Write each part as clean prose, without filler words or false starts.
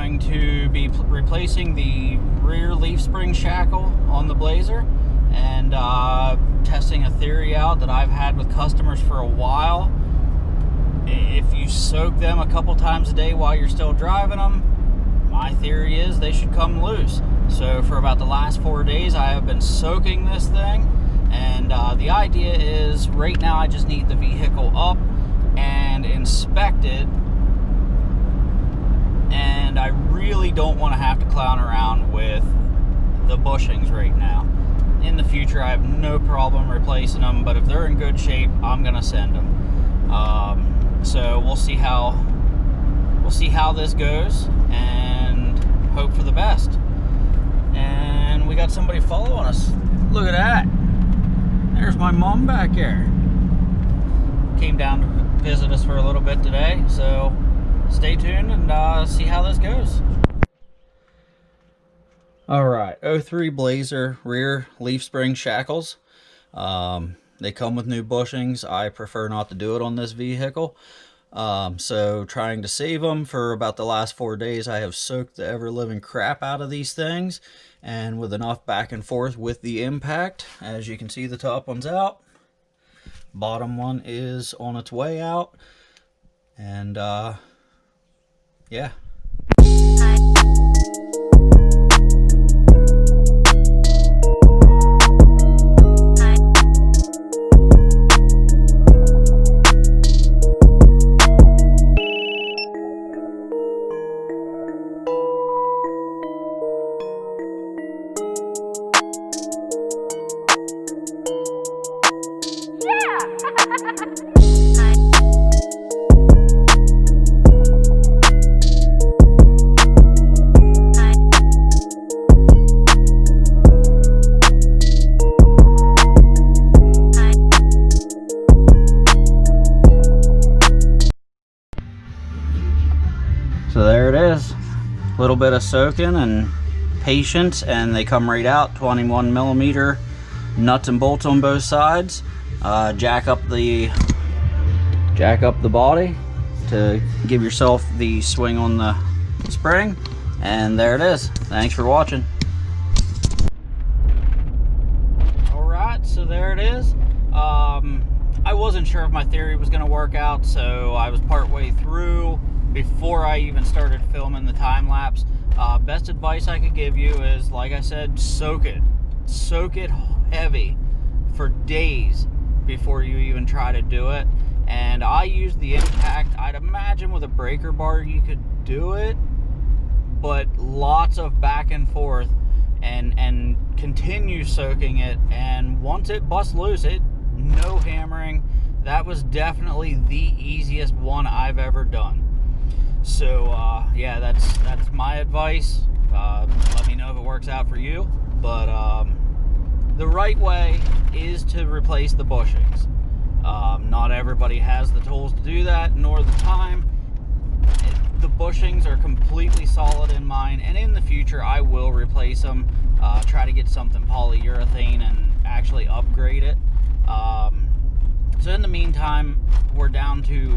going to be replacing the rear leaf spring shackle on the Blazer, and testing a theory out that I've had with customers for a while. If you soak them a couple times a day while you're still driving them, my theory is they should come loose. So for about the last 4 days, I have been soaking this thing, and the idea is right now I just need the vehicle up and inspected, and I really don't want to have to clown around with the bushings right now. In the future, I have no problem replacing them, but if they're in good shape, I'm gonna send them. So we'll see how this goes and hope for the best. And we got somebody following us. Look at that. There's my mom back there. Came down to visit us for a little bit today, so stay tuned and see how this goes. Alright, 03 Blazer rear leaf spring shackles. They come with new bushings. I prefer not to do it on this vehicle. So trying to save them for about the last 4 days, I have soaked the ever-living crap out of these things. And with enough back and forth with the impact, as you can see, the top one's out. Bottom one is on its way out. And yeah. So there it is. A little bit of soaking and patience, and they come right out. 21mm nuts and bolts on both sides. Jack up the body to give yourself the swing on the spring, and there it is. Thanks for watching. Alright, so there it is. I wasn't sure if my theory was going to work out, so I was partway through before I even started filming the time lapse. Best advice I could give you is, like I said, soak it heavy for days before you even try to do it. And I used the impact. I'd imagine with a breaker bar you could do it, but lots of back and forth and continue soaking it, and once it busts loose, no hammering. That was definitely the easiest one I've ever done. So yeah, that's my advice. Let me know if it works out for you. But the right way is to replace the bushings. Not everybody has the tools to do that, nor the time. The bushings are completely solid in mine, and in the future I will replace them. Try to get something polyurethane and actually upgrade it. So in the meantime, we're down to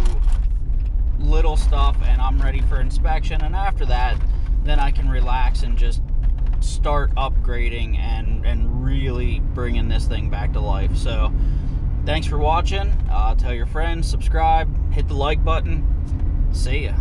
little stuff, and I'm ready for inspection, and after that then I can relax and just start upgrading and really bringing this thing back to life. So thanks for watching. Tell your friends, subscribe, hit the like button. See ya.